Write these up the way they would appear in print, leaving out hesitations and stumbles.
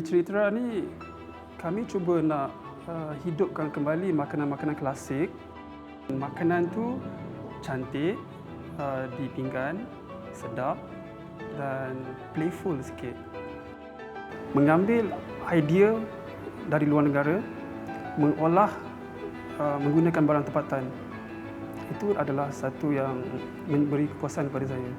Ceritera ni kami cuba nak hidupkan kembali makanan-makanan klasik. Makanan tu cantik, di pinggan, sedap dan playful sikit. Mengambil idea dari luar negara, mengolah menggunakan barang tempatan. Itu adalah satu yang memberi kepuasan kepada saya.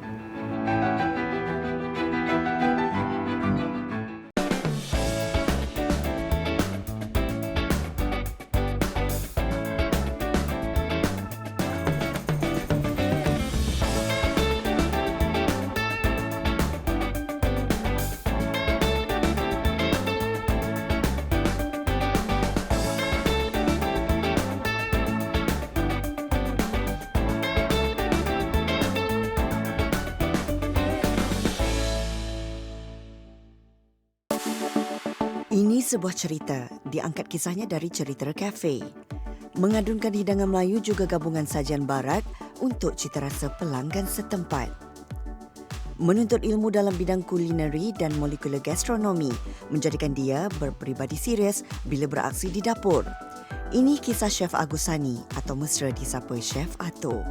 Ini sebuah cerita, diangkat kisahnya dari Ceritera Cafe. Mengadunkan hidangan Melayu juga gabungan sajian barat untuk cita rasa pelanggan setempat. Menuntut ilmu dalam bidang kulineri dan molekular gastronomi menjadikan dia berperibadi serius bila beraksi di dapur. Ini kisah Chef Agusani atau mesra disapa Chef Ato.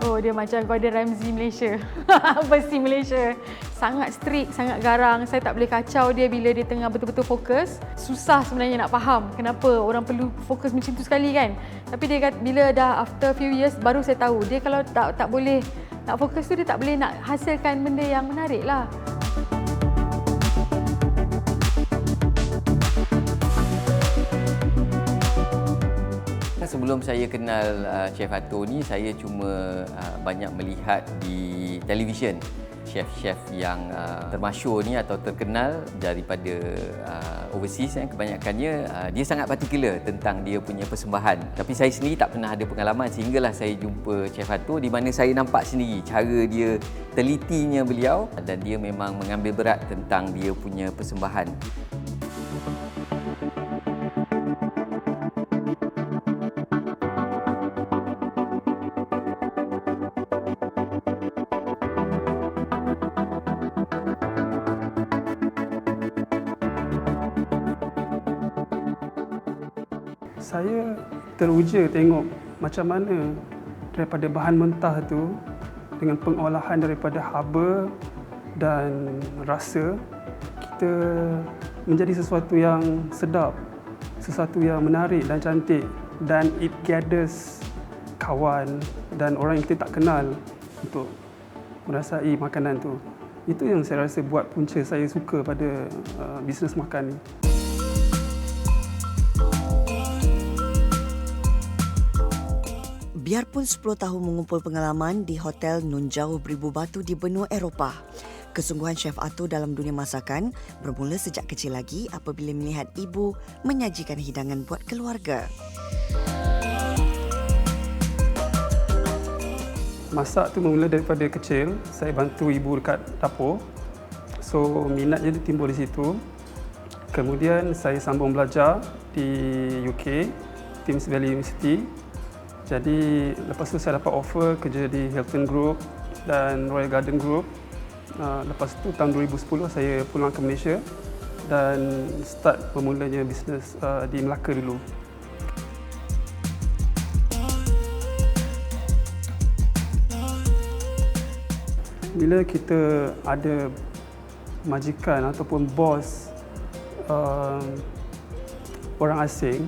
Oh, dia macam Gordon Ramsay Malaysia. Versi Malaysia. Sangat strict, sangat garang. Saya tak boleh kacau dia bila dia tengah betul-betul fokus. Susah sebenarnya nak faham kenapa orang perlu fokus macam tu sekali kan. Tapi dia kata bila dah after few years baru saya tahu. Dia kalau tak boleh nak fokus tu, dia tak boleh nak hasilkan benda yang menarik lah. Sebelum saya kenal Chef Ato ni, saya cuma banyak melihat di televisyen chef-chef yang termasyur ni atau terkenal daripada overseas yang kebanyakannya dia sangat particular tentang dia punya persembahan. Tapi saya sendiri tak pernah ada pengalaman sehinggalah saya jumpa Chef Ato di mana saya nampak sendiri cara dia, telitinya beliau, dan dia memang mengambil berat tentang dia punya persembahan. Saya teruja tengok macam mana daripada bahan mentah tu dengan pengolahan daripada haba dan rasa kita menjadi sesuatu yang sedap, sesuatu yang menarik dan cantik, dan it gathers kawan dan orang yang kita tak kenal untuk merasai makanan tu. Itu yang saya rasa buat punca saya suka pada bisnes makan ni. Biarpun 10 tahun mengumpul pengalaman di Hotel Nun Jauh Beribu Batu di benua Eropah, kesungguhan Chef Ato dalam dunia masakan bermula sejak kecil lagi apabila melihat ibu menyajikan hidangan buat keluarga. Masak tu bermula daripada kecil. Saya bantu ibu dekat dapur. So, minatnya timbul di situ. Kemudian saya sambung belajar di UK, Thames Valley University. Jadi lepas tu saya dapat offer kerja di Hilton Group dan Royal Garden Group. Lepas tu tahun 2010 saya pulang ke Malaysia dan start bermulanya bisnes di Melaka dulu. Bila kita ada majikan ataupun bos orang asing,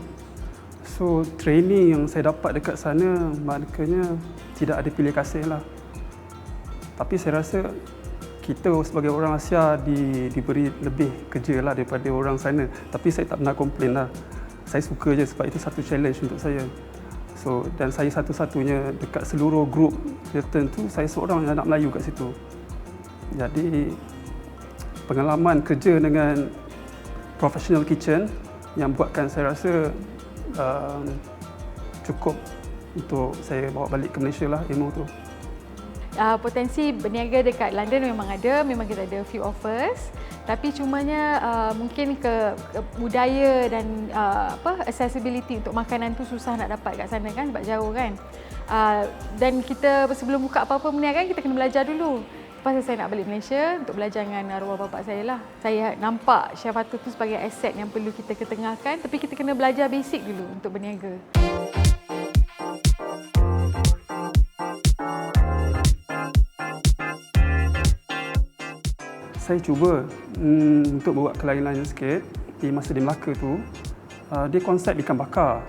so training yang saya dapat dekat sana maknanya tidak ada pilih kasih lah. Tapi saya rasa kita sebagai orang Asia diberi lebih kerja lah daripada orang sana. Tapi saya tak pernah komplain lah. Saya suka je sebab itu satu challenge untuk saya. So, dan saya satu-satunya dekat seluruh grup Hilton tu, saya seorang anak Melayu kat situ. Jadi pengalaman kerja dengan professional kitchen yang buatkan saya rasa cukup untuk saya bawa balik ke Malaysia lah ilmu tu. Potensi berniaga dekat London memang ada, memang kita ada few offers. Tapi cumanya mungkin ke budaya dan accessibility untuk makanan tu susah nak dapat kat sana kan sebab jauh kan. Dan kita sebelum buka apa-apa perniagaan kita kena belajar dulu. Lepas tu saya nak balik Malaysia untuk belajar dengan arwah bapa saya lah. Saya nampak Chef Fatur tu sebagai aset yang perlu kita ketengahkan, tapi kita kena belajar basic dulu untuk berniaga. Saya cuba untuk buat kelainan sikit di masa di Melaka tu. Dia konsep ikan bakar.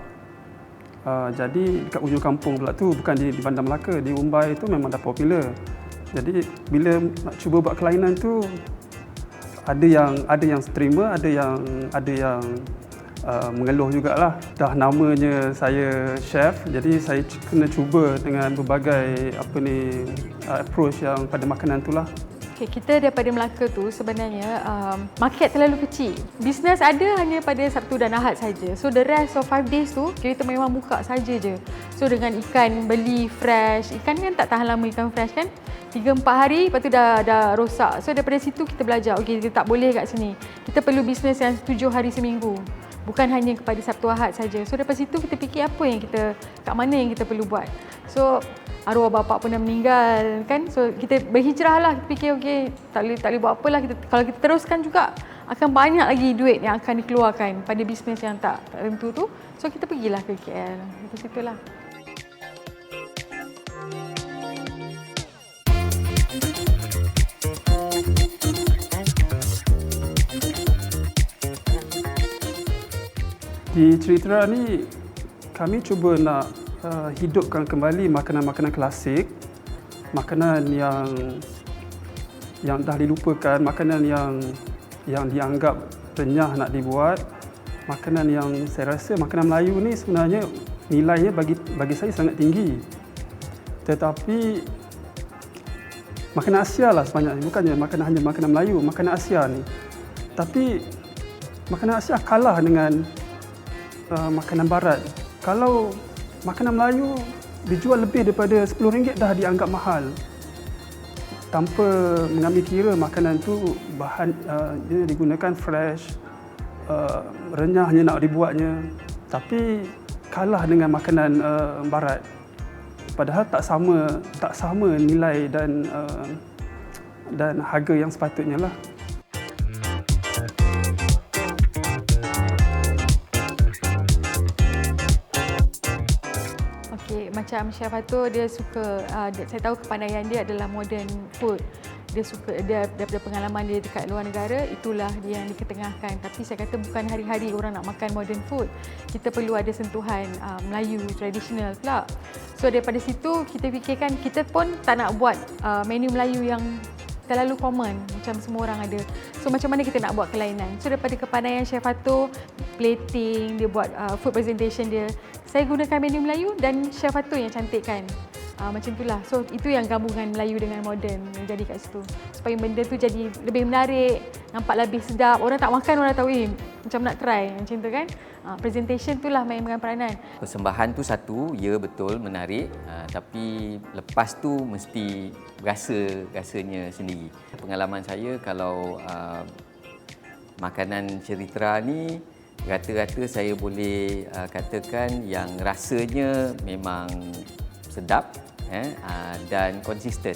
Jadi dekat ujung kampung pula tu, bukan di Bandar Melaka, di Umbai tu memang dah popular. Jadi bila nak cuba buat kelainan tu, ada yang terima, ada yang mengeluh jugalah. Dah namanya saya chef, jadi saya kena cuba dengan berbagai approach yang pada makanan tu lah. Okay, kita daripada Melaka tu sebenarnya market terlalu kecil. Bisnes ada hanya pada Sabtu dan Ahad saja. So the rest of 5 days tu kita memang buka saja je. So dengan ikan beli fresh, ikan kan tak tahan lama ikan fresh kan. 3-4 hari lepas tu dah rosak. So daripada situ kita belajar, okey kita tak boleh kat sini. Kita perlu bisnes yang 7 hari seminggu. Bukan hanya kepada Sabtu Ahad saja. So daripada situ kita fikir apa yang kat mana yang kita perlu buat. So arwah bapa pun dah meninggal kan. So kita berhijrah lah. Kita fikir okey tak boleh buat apalah. Kalau kita teruskan juga akan banyak lagi duit yang akan dikeluarkan pada bisnes yang tak tentu tu. So kita pergilah ke KL. Itu situlah. Di Ceritera ni kami cuba nak hidupkan kembali makanan-makanan klasik, makanan yang dah dilupakan, makanan yang dianggap renyah nak dibuat, makanan yang saya rasa makanan Melayu ni sebenarnya nilainya bagi saya sangat tinggi. Tetapi makanan Asia lah sebenarnya, bukannya hanya makanan Melayu, makanan Asia ni. Tapi makanan Asia kalah dengan makanan Barat. Kalau makanan Melayu dijual lebih daripada RM10 dah dianggap mahal. Tanpa mengambil kira makanan tu bahan dia digunakan fresh, renyahnya nak dibuatnya. Tapi kalah dengan makanan Barat. Padahal tak sama nilai dan harga yang sepatutnya lah. Macam Chef Fatur, dia suka, saya tahu kepandaian dia adalah modern food. Dia suka, daripada pengalaman dia dekat luar negara, itulah dia yang diketengahkan. Tapi saya kata bukan hari-hari orang nak makan modern food. Kita perlu ada sentuhan Melayu, tradisional pula. So daripada situ kita fikirkan, kita pun tak nak buat menu Melayu yang terlalu common macam semua orang ada. So macam mana kita nak buat kelainan? So daripada kepandaian Chef Fatur, plating, dia buat food presentation dia, saya gunakan menu Melayu dan Chef Fatur yang cantikkan. Macam itulah. So itu yang gabungan Melayu dengan moden yang jadi kat situ. Supaya benda tu jadi lebih menarik, nampak lebih sedap. Orang tak makan, orang tahu macam nak try. Macam tu kan. Presentation tu lah main dengan peranan. Persembahan tu satu, ya betul menarik, tapi lepas tu mesti rasanya sendiri. Pengalaman saya kalau makanan Ceritera ni rata-rata saya boleh katakan yang rasanya memang sedap dan konsisten.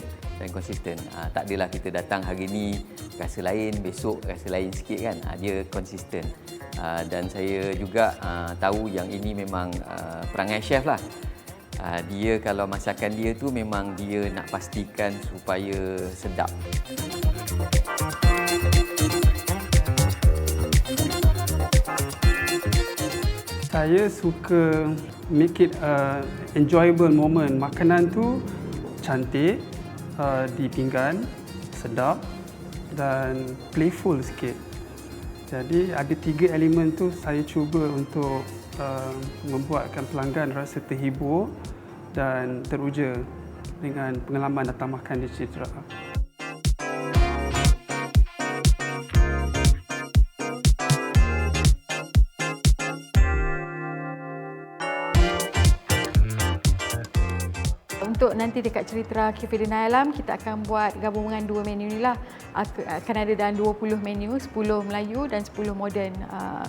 Tak adalah kita datang hari ni rasa lain, besok rasa lain sikit kan. Dia konsisten. Dan saya juga tahu yang ini memang perangai chef lah. Dia kalau masakan dia tu memang dia nak pastikan supaya sedap. Saya suka make it enjoyable moment. Makanan tu cantik, di pinggan, sedap dan playful sikit. Jadi ada 3 elemen tu saya cuba untuk membuatkan pelanggan rasa terhibur dan teruja dengan pengalaman datang makan di Ceritera. Untuk nanti dekat Ceritera Cafe Denai Alam, kita akan buat gabungan 2 menu ni lah. Akan ada dalam 20 menu, 10 Melayu dan 10 moden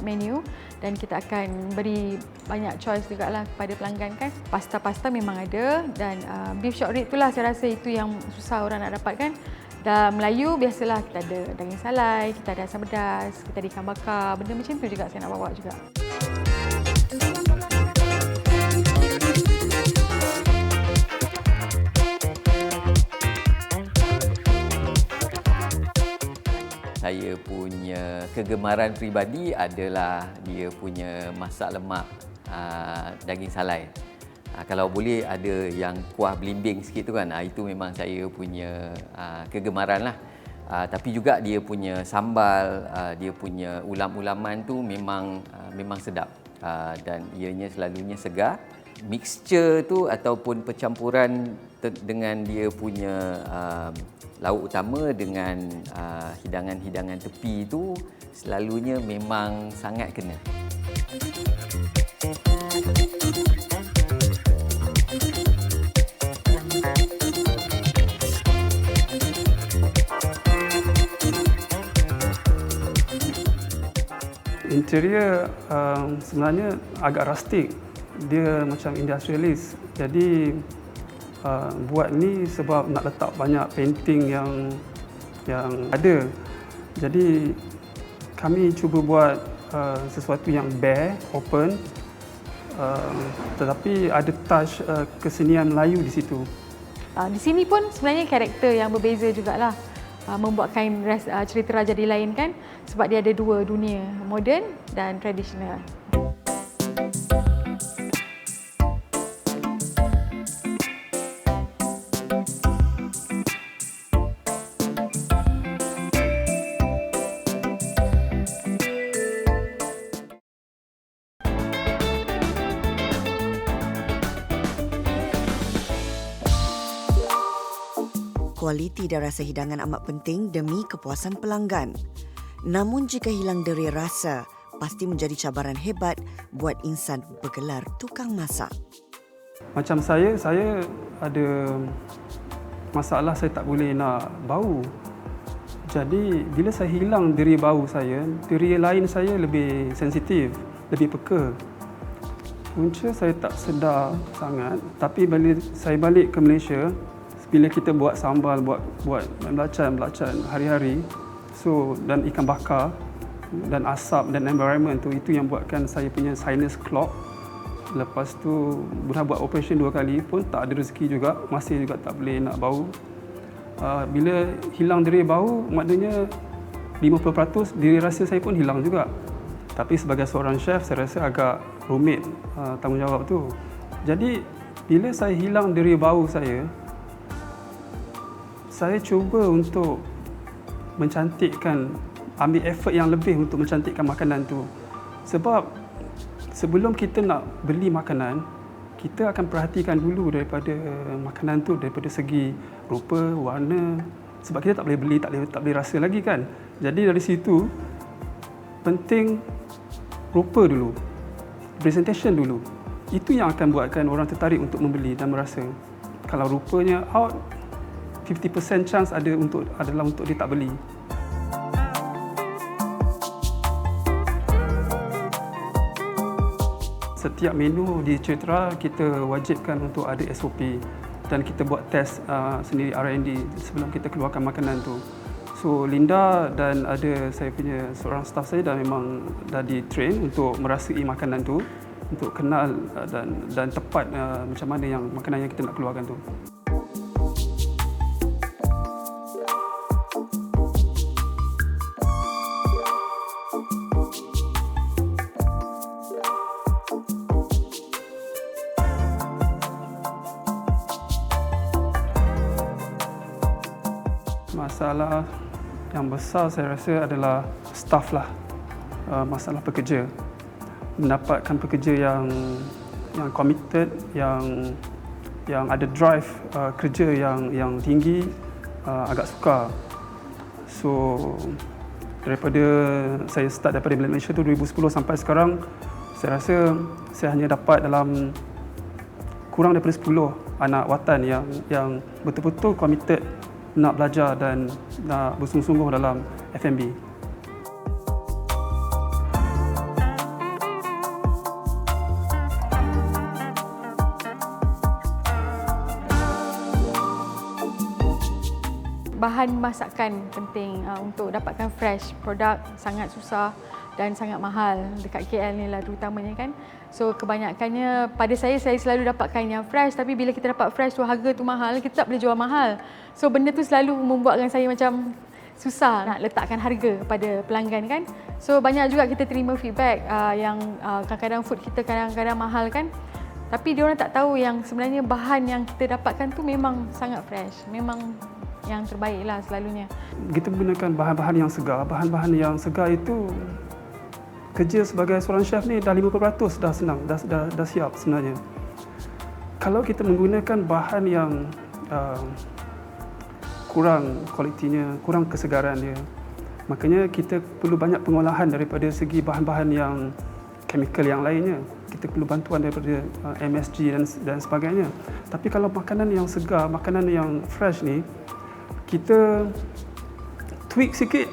menu. Dan kita akan beri banyak choice juga lah kepada pelanggan kan. Pasta-pasta memang ada dan beef short rib itulah saya rasa itu yang susah orang nak dapatkan. Dan Melayu biasalah kita ada daging salai, kita ada asam pedas, kita ada ikan bakar. Benda macam tu juga saya nak bawa juga. Saya punya kegemaran peribadi adalah dia punya masak lemak daging salai. Kalau boleh ada yang kuah belimbing sikit tu kan, itu memang saya punya kegemaran lah. Tapi juga dia punya sambal, dia punya ulam-ulaman tu memang sedap, dan ianya selalunya segar. Mixture tu ataupun percampuran dengan dia punya lauk utama dengan hidangan-hidangan tepi tu selalunya memang sangat kena. Interior sebenarnya agak rustic. Dia macam industrialist. Jadi buat ni sebab nak letak banyak painting yang ada. Jadi kami cuba buat sesuatu yang bare, open, tetapi ada touch kesenian Melayu di situ. Di sini pun sebenarnya karakter yang berbeza jugalah. Membuatkan cerita Raja dilainkan sebab dia ada dua dunia, moden dan tradisional. Kualiti dan rasa hidangan amat penting demi kepuasan pelanggan. Namun jika hilang deri rasa, pasti menjadi cabaran hebat buat insan bergelar tukang masak. Macam saya ada masalah, saya tak boleh nak bau. Jadi bila saya hilang deri bau saya, deri lain saya lebih sensitif, lebih peka. Punca saya tak sedar sangat, tapi bila saya balik ke Malaysia, bila kita buat sambal, buat belacan hari-hari, dan ikan bakar dan asap dan environment tu, itu yang buatkan saya punya sinus clog. Lepas tu dah buat operation 2 kali pun tak ada rezeki juga, masih juga tak boleh nak bau. Bila hilang deri bau, maknanya 50% diri rasa saya pun hilang juga. Tapi sebagai seorang chef, saya rasa agak rumit tanggungjawab tu. Jadi bila saya hilang deri bau saya cuba untuk mencantikkan, ambil effort yang lebih untuk mencantikkan makanan tu. Sebab sebelum kita nak beli makanan, kita akan perhatikan dulu daripada makanan tu, daripada segi rupa, warna. Sebab kita tak boleh beli, tak boleh rasa lagi kan. Jadi dari situ, penting rupa dulu, presentation dulu. Itu yang akan buatkan orang tertarik untuk membeli dan merasa. Kalau rupanya out, 50% chance adalah untuk dia tak beli. Setiap menu di Citra kita wajibkan untuk ada SOP dan kita buat test sendiri R&D sebelum kita keluarkan makanan tu. So Linda dan ada saya punya seorang staff saya dah memang dah di-train untuk merasai makanan tu, untuk kenal dan tepat macam mana yang makanan yang kita nak keluarkan tu. Masalah yang besar saya rasa adalah staff lah, masalah pekerja. Mendapatkan pekerja yang committed, yang ada drive kerja yang tinggi, agak sukar. So daripada saya start daripada Malaysia tu 2010 sampai sekarang, saya rasa saya hanya dapat dalam kurang daripada 10 anak watan yang betul-betul committed nak belajar dan nak bersungguh-sungguh dalam F&B. bahan masakan penting untuk dapatkan fresh. Produk sangat susah dan sangat mahal dekat KL ni lah terutamanya kan. So kebanyakannya pada saya selalu dapatkan yang fresh, tapi bila kita dapat fresh tu harga tu mahal, kita tak boleh jual mahal. So benda tu selalu membuatkan saya macam susah nak letakkan harga pada pelanggan kan. So banyak juga kita terima feedback yang kadang-kadang food kita kadang-kadang mahal kan. Tapi diorang tak tahu yang sebenarnya bahan yang kita dapatkan tu memang sangat fresh. Memang yang terbaik lah selalunya. Kita menggunakan bahan-bahan yang segar. Bahan-bahan yang segar itu kerja sebagai seorang chef ni dah 50% dah senang, dah siap sebenarnya. Kalau kita menggunakan bahan yang kurang kualitinya, kurang kesegaran dia, makanya kita perlu banyak pengolahan daripada segi bahan-bahan yang chemical yang lainnya. Kita perlu bantuan daripada MSG dan sebagainya. Tapi kalau makanan yang segar, makanan yang fresh ni, kita tweak sikit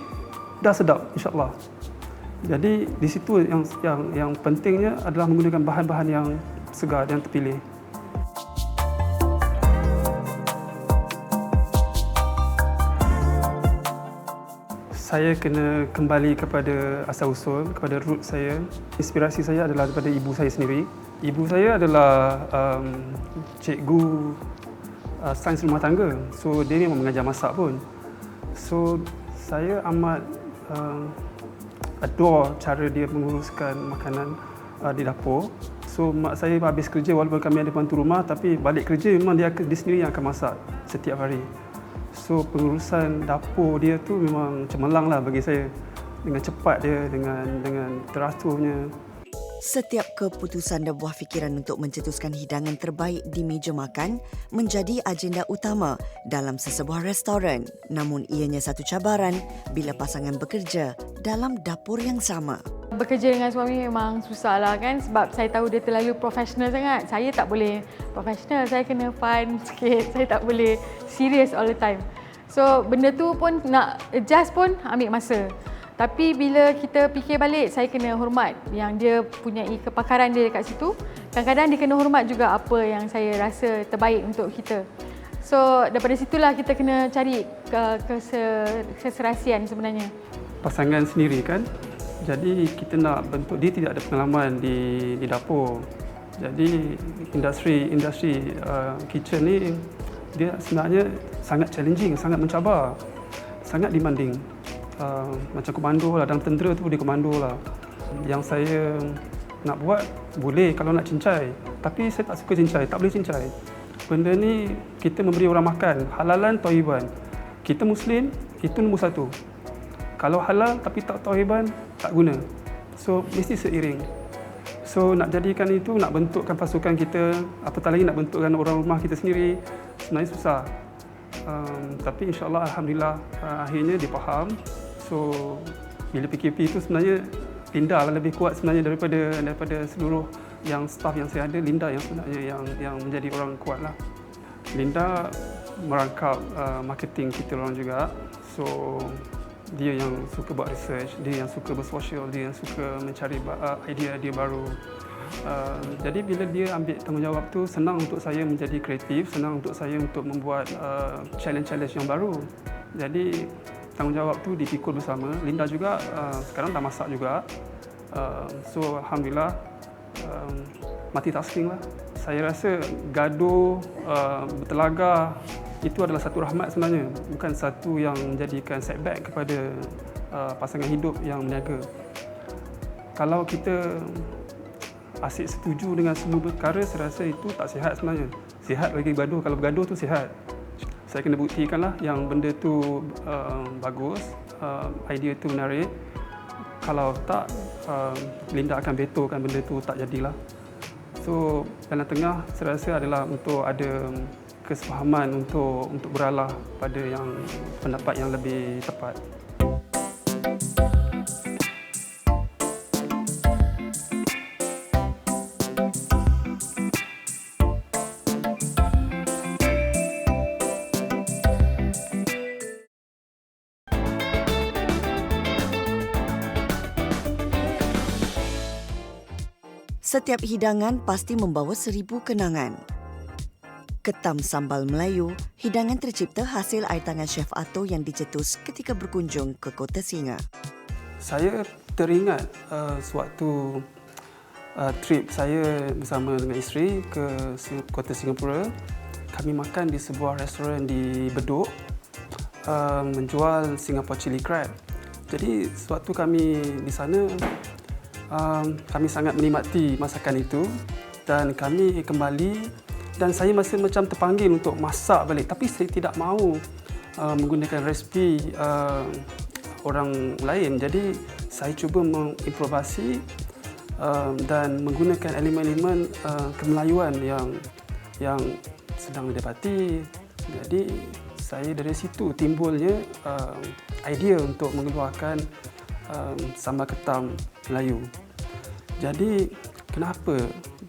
dah sedap insya-Allah. Jadi di situ yang pentingnya adalah menggunakan bahan-bahan yang segar dan terpilih. Saya kena kembali kepada asal usul, kepada root saya. Inspirasi saya adalah daripada ibu saya sendiri. Ibu saya adalah cikgu sains rumah tangga. So dia memang mengajar masak pun. So saya amat adore cara dia menguruskan makanan di dapur. So mak saya habis kerja, walaupun kami ada pembantu rumah, tapi balik kerja memang dia sendiri yang akan masak setiap hari. So pengurusan dapur dia tu memang cemerlang lah bagi saya, dengan cepat dia, dengan teraturnya. Setiap keputusan dan buah fikiran untuk mencetuskan hidangan terbaik di meja makan menjadi agenda utama dalam sesebuah restoran. Namun ianya satu cabaran bila pasangan bekerja dalam dapur yang sama. Bekerja dengan suami memang susah lah kan, sebab saya tahu dia terlalu profesional sangat. Saya tak boleh profesional, saya kena fun sikit, saya tak boleh serious all the time. So benda tu pun nak adjust pun ambil masa. Tapi bila kita fikir balik, saya kena hormat yang dia punyai kepakaran dia dekat situ. Kadang-kadang dia kena hormat juga apa yang saya rasa terbaik untuk kita. So daripada situlah kita kena cari keserasian sebenarnya. Pasangan sendiri kan, jadi kita nak bentuk, dia tidak ada pengalaman di dapur. Jadi industri kitchen ni dia sebenarnya sangat challenging, sangat mencabar, sangat demanding. Macam komando lah, dalam tentera tu dia komando lah. Yang saya nak buat boleh kalau nak cincai, tapi saya tak suka cincai, tak boleh cincai. Benda ni kita memberi orang makan, halalan thayyiban. Kita Muslim, itu nombor satu. Kalau halal tapi tak thayyiban, tak guna. So mesti seiring. So nak jadikan itu, nak bentukkan pasukan kita, apatah lagi nak bentukkan orang rumah kita sendiri, sebenarnya susah. Tapi insya-Allah alhamdulillah akhirnya dia faham. So bila PKP itu sebenarnya Linda lah lebih kuat sebenarnya daripada seluruh yang staff yang saya ada. Linda yang sebenarnya yang menjadi orang kuat lah. Linda merangkap marketing kita orang juga. So dia yang suka buat research, dia yang suka bersosial, dia yang suka mencari idea-idea baru. Jadi bila dia ambil tanggungjawab tu, senang untuk saya menjadi kreatif, senang untuk saya untuk membuat challenge-challenge yang baru. Jadi tanggungjawab tu dipikul bersama. Linda juga sekarang dah masak juga. So alhamdulillah multitasking lah. Saya rasa gaduh, bertelaga itu adalah satu rahmat sebenarnya, bukan satu yang menjadikan setback kepada pasangan hidup yang meniaga. Kalau kita asyik setuju dengan semua perkara, saya rasa itu tak sihat sebenarnya. Sihat lagi bergaduh, kalau bergaduh tu sihat. Saya kena buktikanlah yang benda tu bagus, idea tu menarik. Kalau tak, Linda akan betulkan benda tu tak jadilah. So dalam tengah saya rasa adalah untuk ada kesepahaman untuk beralah pada yang pendapat yang lebih tepat. Setiap hidangan pasti membawa 1000 kenangan. Ketam Sambal Melayu, hidangan tercipta hasil air tangan Chef Ato yang dicetus ketika berkunjung ke Kota Singa. Saya teringat sewaktu trip saya bersama dengan isteri ke Kota Singapura. Kami makan di sebuah restoran di Bedok menjual Singapore Chili Crab. Jadi sewaktu kami di sana, kami sangat menikmati masakan itu dan kami kembali dan saya masih macam terpanggil untuk masak balik, tapi saya tidak mahu menggunakan resipi orang lain. Jadi saya cuba mengimprovisasi dan menggunakan elemen-elemen kemelayuan yang sedang didapati. Jadi saya dari situ timbulnya idea untuk mengeluarkan sambal ketam Melayu. Jadi kenapa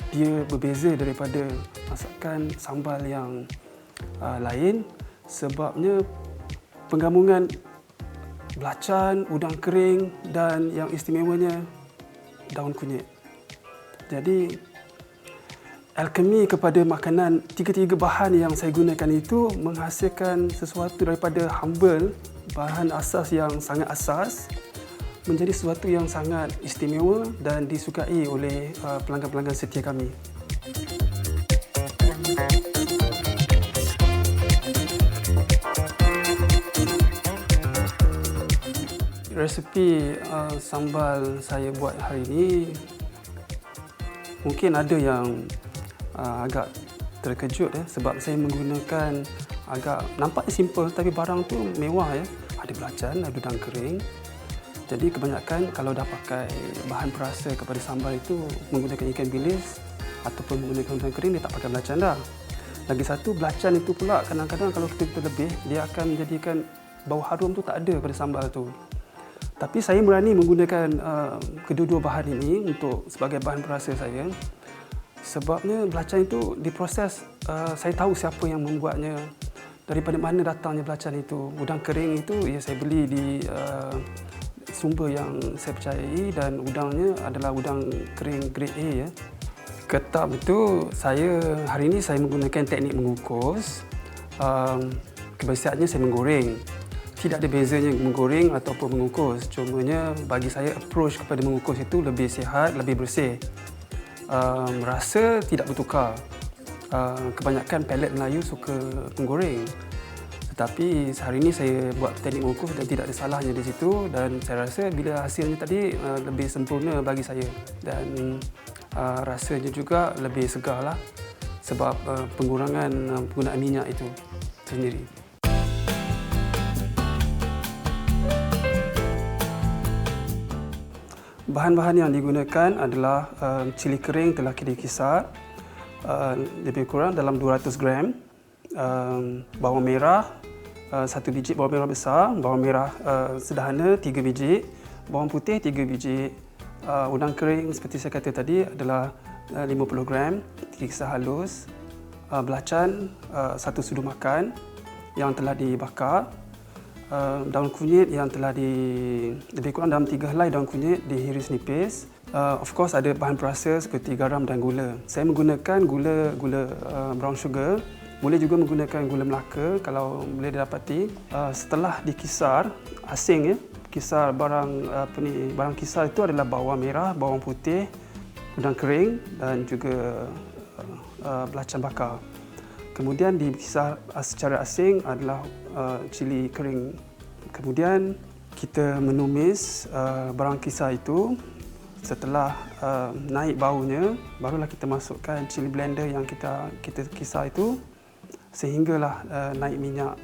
dia berbeza daripada masakan sambal yang lain? Sebabnya penggabungan belacan, udang kering dan yang istimewanya daun kunyit. Jadi alkemi kepada makanan, tiga-tiga bahan yang saya gunakan itu menghasilkan sesuatu daripada humble, bahan asas yang sangat asas, menjadi sesuatu yang sangat istimewa dan disukai oleh pelanggan-pelanggan setia kami. Resepi sambal saya buat hari ini mungkin ada yang agak terkejut sebab saya menggunakan agak nampaknya simple tapi barang tu mewah ya. Ada belacan, ada udang kering. Jadi kebanyakan kalau dah pakai bahan perasa kepada sambal itu menggunakan ikan bilis ataupun menggunakan udang kering, dia tak pakai belacan dah. Lagi satu, belacan itu pula kadang-kadang kalau kita lebih, dia akan menjadikan bau harum tu tak ada pada sambal tu. Tapi saya berani menggunakan kedua-dua bahan ini untuk sebagai bahan perasa saya. Sebabnya belacan itu diproses, saya tahu siapa yang membuatnya, daripada mana datangnya belacan itu. Udang kering itu ya saya beli di sumber yang saya percayai dan udangnya adalah udang kering grade A ya. Ketam itu hari ini saya menggunakan teknik mengukus. Kebiasaannya saya menggoreng. Tidak ada bezanya menggoreng ataupun mengukus. Cumanya bagi saya approach kepada mengukus itu lebih sihat, lebih bersih. Rasa tidak bertukar. Kebanyakan pelet Melayu suka menggoreng. Tetapi hari ini saya buat teknik mengukus dan tidak ada salahnya di situ dan saya rasa bila hasilnya tadi lebih sempurna bagi saya dan rasanya juga lebih segarlah sebab pengurangan penggunaan minyak itu sendiri. Bahan-bahan yang digunakan adalah cili kering telah dikisar lebih kurang dalam 200 gram, bawang merah 1 biji bawang merah besar, bawang merah sederhana 3 biji, bawang putih 3 biji, udang kering seperti saya kata tadi adalah 50 gram, dikisar halus, belacan 1 sudu makan yang telah dibakar, daun kunyit yang telah lebih kurang dalam 3 helai daun kunyit dihiris nipis. Of course ada bahan perasa seperti garam dan gula. Saya menggunakan gula brown sugar. Boleh juga menggunakan gula Melaka kalau boleh didapati. Setelah dikisar, asing ya, kisar barang kisar itu adalah bawang merah, bawang putih, udang kering dan juga belacan bakar. Kemudian dikisar secara asing adalah cili kering. Kemudian kita menumis barang kisar itu. Setelah naik baunya, barulah kita masukkan cili blender yang kita kisar itu sehinggalah naik minyak.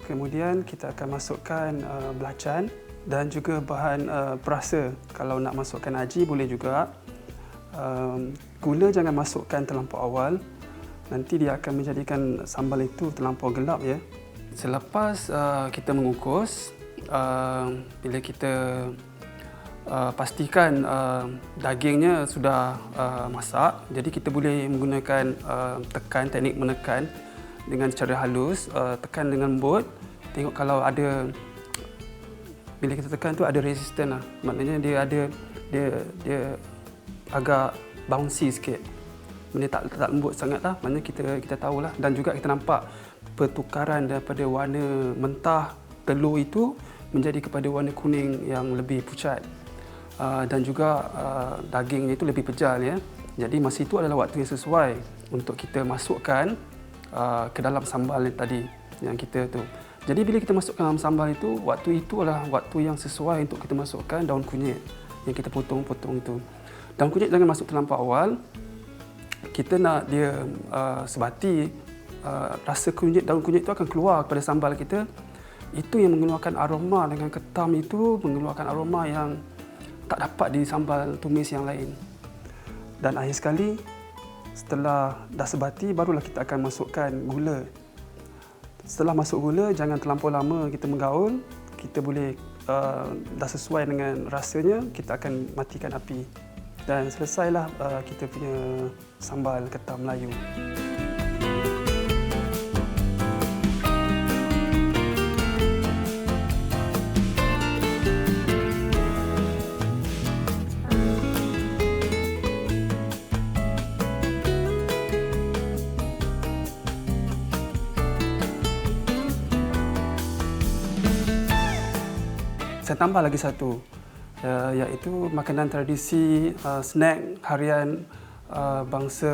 Kemudian kita akan masukkan belacan dan juga bahan perasa. Kalau nak masukkan aji boleh juga. Gula jangan masukkan terlampau awal. Nanti dia akan menjadikan sambal itu terlampau gelap ya. Selepas kita mengukus, bila kita pastikan dagingnya sudah masak, jadi kita boleh menggunakan teknik menekan dengan cara halus, tekan dengan lembut. Tengok kalau ada, bila kita tekan tu ada resisten lah. Maknanya dia agak bouncy sikit. benda tak lembut sangatlah, maknanya kita tahulah. Dan juga kita nampak pertukaran daripada warna mentah telur itu menjadi kepada warna kuning yang lebih pucat. Dan juga dagingnya itu lebih pejal ya. Jadi masa itu adalah waktu yang sesuai untuk kita masukkan ke dalam sambal tadi yang kita tu. Jadi bila kita masukkan dalam sambal itu, waktu itu adalah waktu yang sesuai untuk kita masukkan daun kunyit yang kita potong-potong itu. Daun kunyit jangan masuk terlampau awal. Kita nak dia sebati, rasa daun kunyit itu akan keluar kepada sambal kita. Itu yang mengeluarkan aroma dengan ketam itu, mengeluarkan aroma yang tak dapat di sambal tumis yang lain. Dan akhir sekali, setelah dah sebati, barulah kita akan masukkan gula. Setelah masuk gula, jangan terlampau lama kita menggaul. Kita boleh, dah sesuai dengan rasanya, kita akan matikan api. Dan selesailah kita punya sambal ketam Melayu. Saya tambah lagi satu, iaitu makanan tradisi snack harian bangsa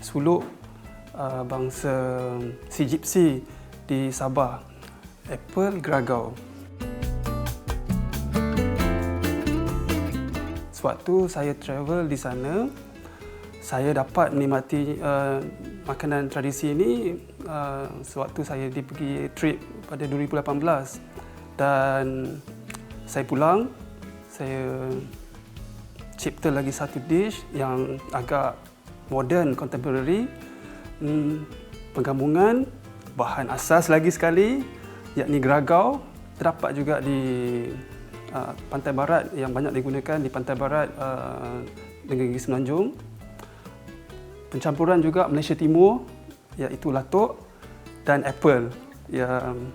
Suluk, bangsa Si Gypsy di Sabah, apple geragau. Sewaktu saya travel di sana, saya dapat menikmati makanan tradisi ini sewaktu saya pergi trip pada 2018. Dan saya pulang, saya cipta lagi satu dish yang agak moden, contemporary, penggabungan bahan asas lagi sekali, yakni geragau, terdapat juga di pantai barat yang banyak digunakan di pantai barat negeri Semenanjung. Pencampuran juga Malaysia Timur, iaitu latok dan apple yang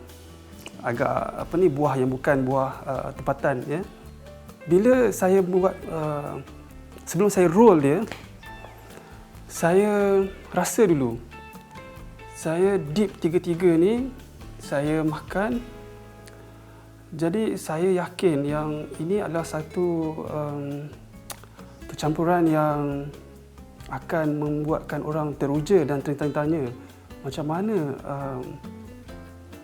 agak buah yang bukan buah tempatan ya. Bila saya buat sebelum saya roll dia, saya rasa dulu. Saya dip tiga-tiga ni saya makan. Jadi saya yakin yang ini adalah satu percampuran yang akan membuatkan orang teruja dan tertanya-tanya macam mana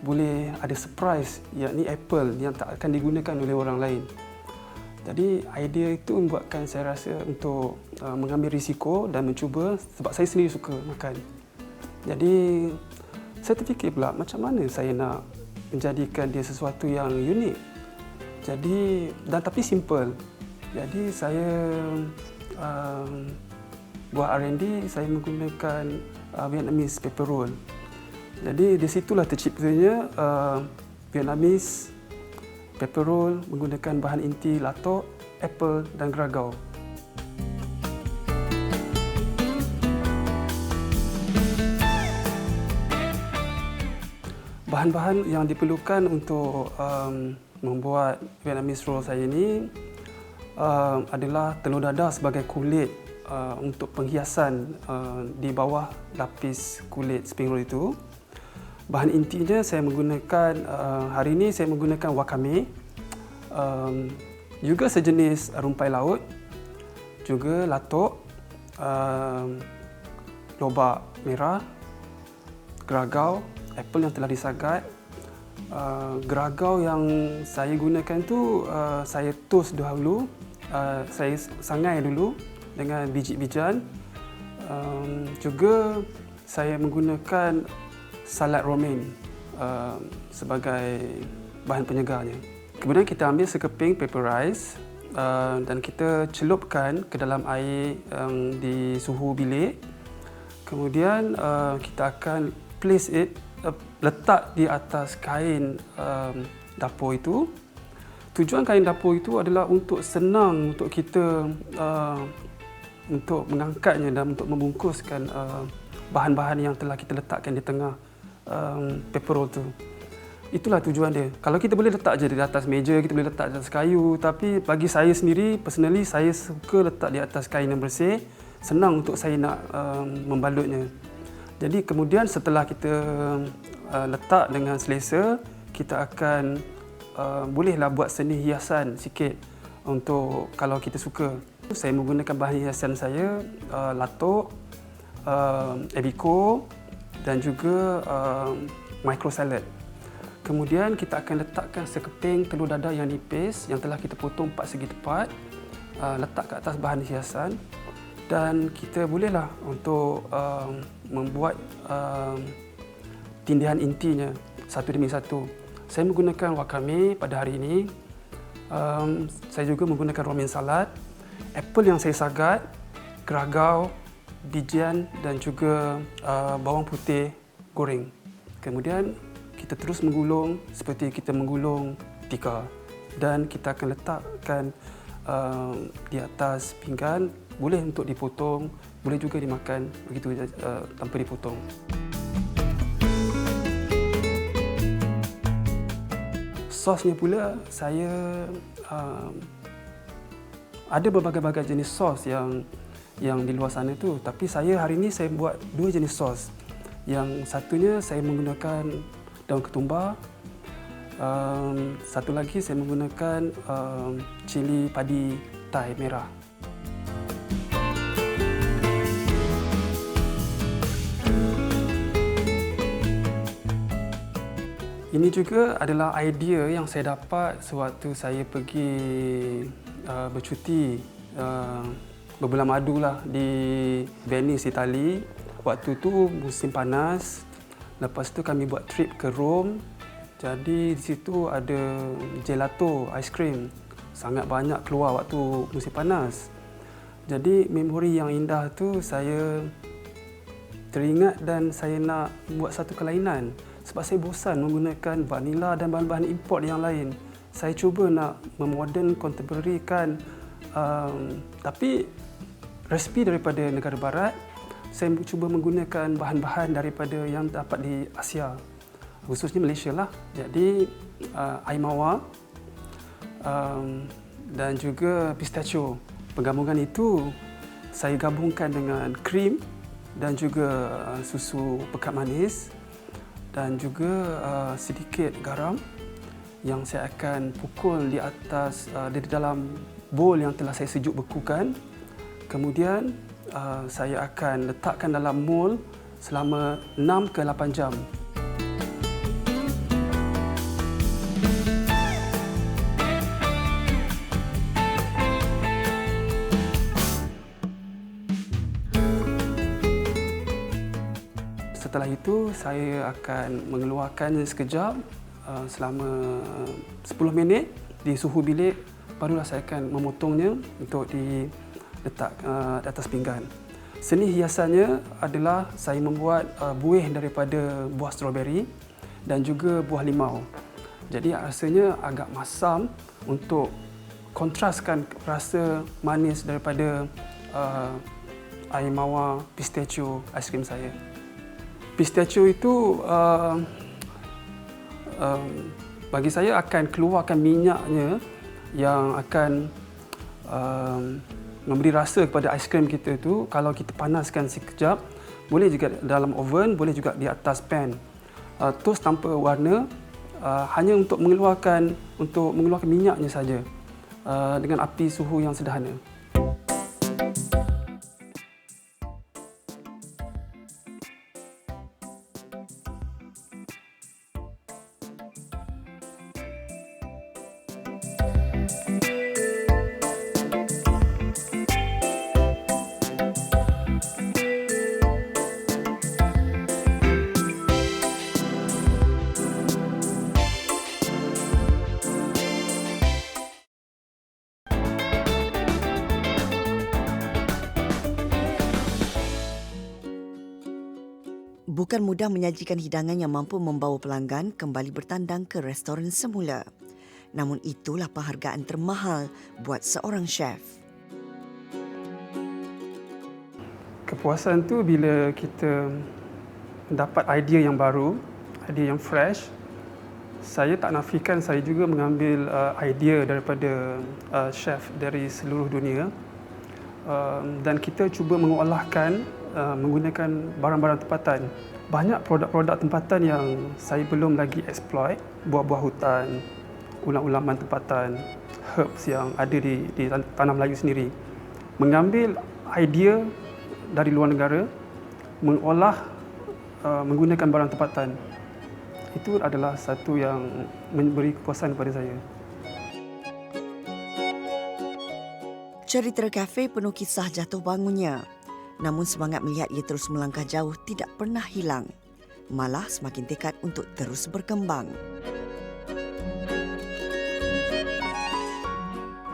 boleh ada surprise, yakni apple yang tak akan digunakan oleh orang lain. Jadi idea itu membuatkan saya rasa untuk mengambil risiko dan mencuba, sebab saya sendiri suka makan. Jadi saya terfikir pula macam mana saya nak menjadikan dia sesuatu yang unik. Jadi tapi simple. Jadi saya buat R&D, saya menggunakan Vietnamese pepper roll. Jadi di situlah terciptanya Vietnamese pepper roll menggunakan bahan inti latok, apple dan geragau. Bahan-bahan yang diperlukan untuk membuat Vietnamese roll saya ini adalah telur dadah sebagai kulit untuk penghiasan di bawah lapis kulit spring roll itu. Bahan intinya saya menggunakan, hari ini saya menggunakan wakame, juga sejenis rumpai laut, juga latok, lobak merah, geragau, apple yang telah disagat. Geragau yang saya gunakan tu saya toast dahulu, saya sangai dulu dengan biji-bijian. Juga saya menggunakan salad romaine sebagai bahan penyegarnya. Kemudian kita ambil sekeping paper rice dan kita celupkan ke dalam air di suhu bilik. Kemudian kita akan place it, letak di atas kain dapur itu. Tujuan kain dapur itu adalah untuk senang untuk kita untuk mengangkatnya dan untuk membungkuskan bahan-bahan yang telah kita letakkan di tengah paper roll tu. Itulah tujuan dia. Kalau kita boleh letak je di atas meja, kita boleh letak di atas kayu, tapi bagi saya sendiri, personally, saya suka letak di atas kain yang bersih senang untuk saya nak membalutnya. Jadi kemudian setelah kita letak dengan selesa, kita akan bolehlah buat seni hiasan sikit untuk kalau kita suka. Saya menggunakan bahan hiasan saya latok, ebiko dan juga micro salad. Kemudian kita akan letakkan sekeping telur dadah yang nipis yang telah kita potong 4 segi tepat, letak ke atas bahan hiasan dan kita bolehlah untuk membuat tindihan intinya satu demi satu. Saya menggunakan wakame pada hari ini. Saya juga menggunakan romaine salad, apple yang saya sagat, geragau, bijian dan juga bawang putih goreng. Kemudian kita terus menggulung seperti kita menggulung tikar dan kita akan letakkan di atas pinggan. Boleh untuk dipotong, boleh juga dimakan begitu tanpa dipotong. Sosnya pula, saya ada berbagai-bagai jenis sos yang di luar sana tu, tapi saya hari ini saya buat 2 jenis sos. Yang satunya saya menggunakan daun ketumbar, satu lagi saya menggunakan cili padi Thai merah. Ini juga adalah idea yang saya dapat sewaktu saya pergi bercuti berbulan madu lah di Venice, Itali. Waktu tu musim panas. Lepas tu kami buat trip ke Rome. Jadi di situ ada gelato, aiskrim. Sangat banyak keluar waktu musim panas. Jadi memori yang indah tu saya teringat dan saya nak buat satu kelainan. Sebab saya bosan menggunakan vanila dan bahan-bahan import yang lain. Saya cuba nak memodern, contemporary-kan tapi resipi daripada negara barat, saya cuba menggunakan bahan-bahan daripada yang dapat di Asia, khususnya Malaysia lah. Jadi air mawar dan juga pistachio. Penggabungan itu saya gabungkan dengan krim dan juga susu pekat manis dan juga sedikit garam yang saya akan pukul di atas di dalam bowl yang telah saya sejuk bekukan. Kemudian saya akan letakkan dalam mold selama 6 ke 8 jam. Setelah itu, saya akan mengeluarkannya sekejap selama 10 minit di suhu bilik. Barulah saya akan memotongnya untuk diletak di atas pinggan. Seni hiasannya adalah saya membuat buih daripada buah stroberi dan juga buah limau. Jadi rasanya agak masam untuk kontraskan rasa manis daripada air mawar pistachio aiskrim saya. Pistachio itu bagi saya akan keluarkan minyaknya yang akan memberi rasa kepada aiskrim kita itu. Kalau kita panaskan sekejap, boleh juga dalam oven, boleh juga di atas pan. Toast tanpa warna, hanya untuk mengeluarkan minyaknya saja dengan api suhu yang sederhana. Bukan mudah menyajikan hidangan yang mampu membawa pelanggan kembali bertandang ke restoran semula. Namun itulah penghargaan termahal buat seorang chef. Kepuasan tu bila kita dapat idea yang baru, idea yang fresh. Saya tak nafikan saya juga mengambil idea daripada chef dari seluruh dunia. dan kita cuba mengolahkan menggunakan barang-barang tempatan. Banyak produk-produk tempatan yang saya belum lagi exploit, buah-buah hutan, ulam-ulaman tempatan, herbs yang ada di tanah Melayu sendiri. Mengambil idea dari luar negara, mengolah menggunakan barang tempatan. Itu adalah satu yang memberi kepuasan kepada saya. Cerita kafe penuh kisah jatuh bangunnya. Namun semangat melihat ia terus melangkah jauh tidak pernah hilang. Malah semakin tekad untuk terus berkembang.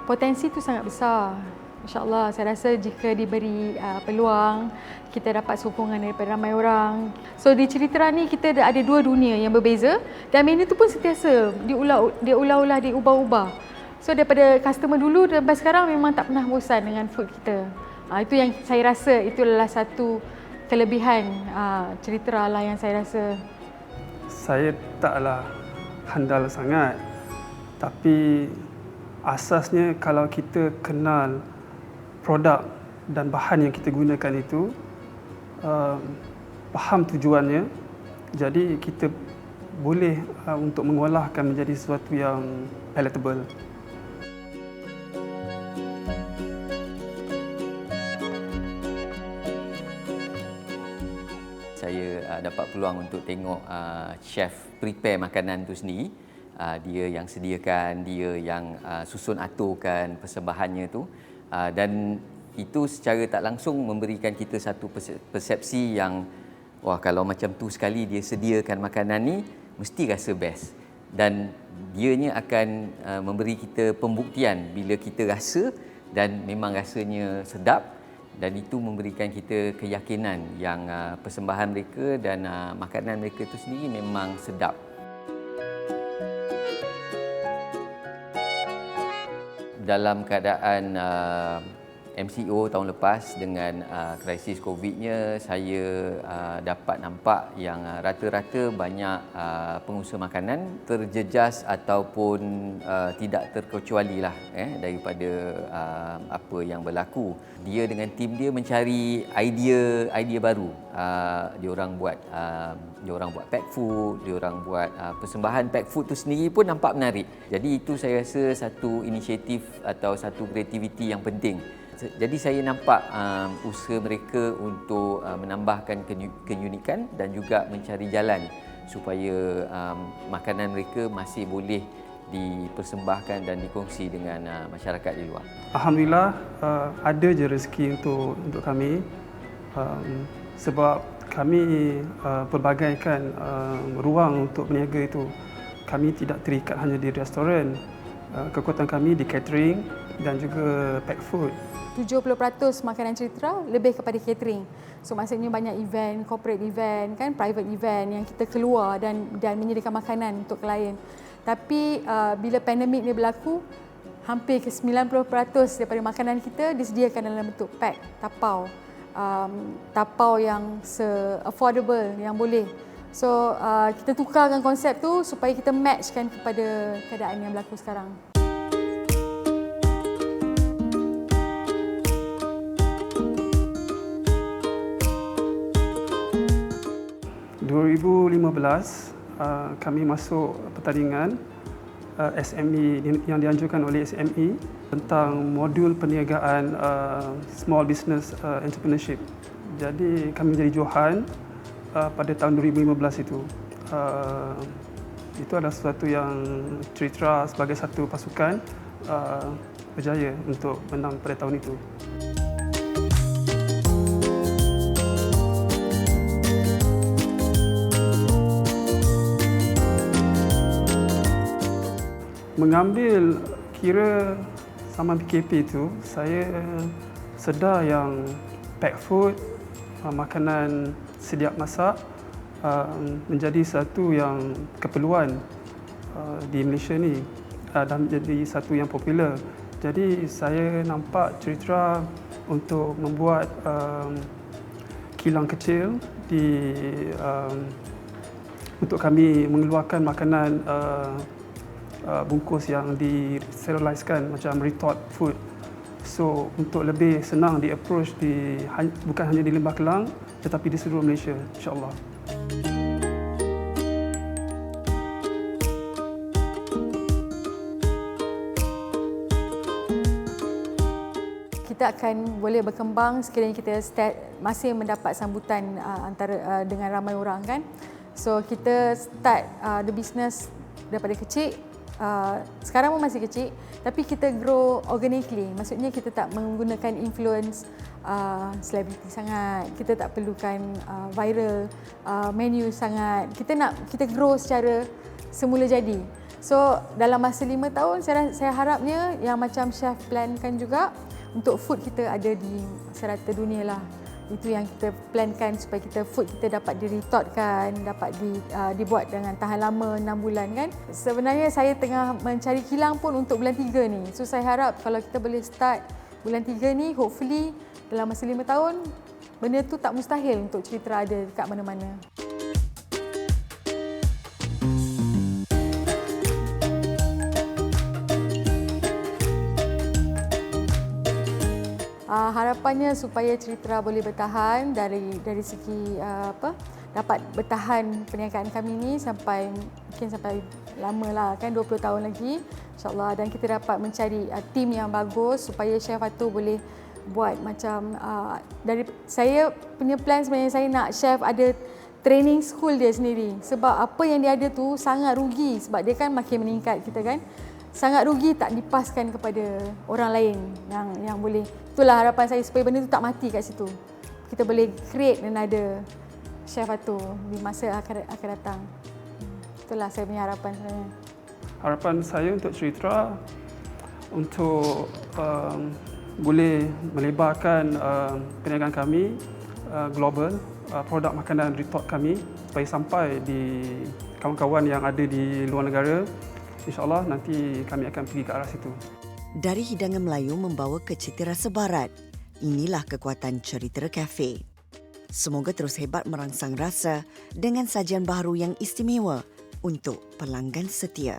Potensi itu sangat besar. InsyaAllah saya rasa jika diberi peluang, kita dapat sokongan daripada ramai orang. So di Cerita ni kita ada dua dunia yang berbeza dan menu tu pun sentiasa diulah-ulah, diubah-ubah. So daripada customer dulu sampai sekarang memang tak pernah bosan dengan food kita. Itu yang saya rasa itu adalah satu kelebihan Cerita lah yang saya rasa. Saya taklah handal sangat, tapi asasnya kalau kita kenal produk dan bahan yang kita gunakan itu, faham tujuannya, jadi kita boleh untuk mengolahkan menjadi sesuatu yang palatable. Saya dapat peluang untuk tengok chef prepare makanan tu sendiri. Dia yang sediakan, dia yang susun aturkan persembahannya tu. Dan itu secara tak langsung memberikan kita satu persepsi yang wah, kalau macam tu sekali dia sediakan makanan ni mesti rasa best. Dan dianya akan memberi kita pembuktian bila kita rasa dan memang rasanya sedap. Dan itu memberikan kita keyakinan yang persembahan mereka dan makanan mereka itu sendiri memang sedap. Dalam keadaan MCO tahun lepas dengan krisis COVID-nya, saya dapat nampak yang rata-rata banyak pengusaha makanan terjejas ataupun tidak terkecualilah daripada apa yang berlaku. Dia dengan tim dia mencari idea baru. Diorang buat pack food, diorang buat persembahan pack food tu sendiri pun nampak menarik. Jadi itu saya rasa satu inisiatif atau satu kreativiti yang penting. Jadi saya nampak usaha mereka untuk menambahkan keunikan dan juga mencari jalan supaya makanan mereka masih boleh dipersembahkan dan dikongsi dengan masyarakat di luar. Alhamdulillah ada je rezeki untuk kami, sebab kami pelbagaikan ruang untuk berniaga itu. Kami tidak terikat hanya di restoran. Kekuatan kami di catering dan juga pack food. 70% makanan Cerita lebih kepada catering. So maksudnya banyak event, corporate event, kan, private event yang kita keluar dan menyediakan makanan untuk klien. Tapi bila pandemik ni berlaku, hampir ke 90% daripada makanan kita disediakan dalam bentuk pack, tapau yang affordable yang boleh. So kita tukarkan konsep tu supaya kita matchkan kepada keadaan yang berlaku sekarang. 2015 kami masuk pertandingan SME yang dianjurkan oleh SME tentang modul perniagaan Small Business Entrepreneurship. Jadi kami menjadi johan pada tahun 2015 itu. Itu adalah sesuatu yang Cerita sebagai satu pasukan berjaya untuk menang pada tahun itu. Mengambil kira zaman PKP itu, saya sedar yang pack food, makanan sediap masak menjadi satu yang keperluan di Malaysia ni dan menjadi satu yang popular. Jadi saya nampak Cerita untuk membuat kilang kecil untuk kami mengeluarkan makanan bungkus yang disterilisekan macam retort food. So untuk lebih senang di approach bukan hanya di Lembah Kelang tetapi di seluruh Malaysia, insya-Allah. Kita akan boleh berkembang sekiranya kita masih mendapat sambutan dengan ramai orang kan. So kita start the business daripada kecil. Sekarang pun masih kecil, tapi kita grow organically. Maksudnya kita tak menggunakan influence selebriti sangat. Kita tak perlukan viral menu sangat. Kita grow secara semula jadi. So dalam masa 5 tahun saya harapnya yang macam chef plankan juga untuk food kita ada di serata dunia lah. Itu yang kita plankan supaya food kita dapat di-retotkan, dapat dibuat dengan tahan lama 6 bulan kan. Sebenarnya saya tengah mencari kilang pun untuk bulan 3 ni. So saya harap kalau kita boleh start bulan 3 ni, hopefully dalam masa 5 tahun, benda tu tak mustahil untuk Ceritera ada dekat mana-mana. Harapannya supaya Ceritera boleh bertahan dari segi dapat bertahan perniagaan kami ni mungkin sampai lama lah kan, 20 tahun lagi insya-Allah, dan kita dapat mencari tim yang bagus supaya Chef Fatu boleh buat macam dari saya punya plan sebenarnya saya nak chef ada training school dia sendiri, sebab apa yang dia ada tu sangat rugi sebab dia kan makin meningkat kita kan. Sangat rugi tak dipaskan kepada orang lain yang boleh. Itulah harapan saya supaya benda tu tak mati kat situ. Kita boleh create another Chef Fatu di masa akan datang. Itulah saya punya harapan sebenarnya. Harapan saya untuk Ceritera untuk boleh melebarkan perniagaan kami global, produk makanan retort kami supaya sampai di kawan-kawan yang ada di luar negara. InsyaAllah nanti kami akan pergi ke arah situ. Dari hidangan Melayu membawa ke cita rasa Barat, inilah kekuatan Ceritera Cafe. Semoga terus hebat merangsang rasa dengan sajian baharu yang istimewa untuk pelanggan setia.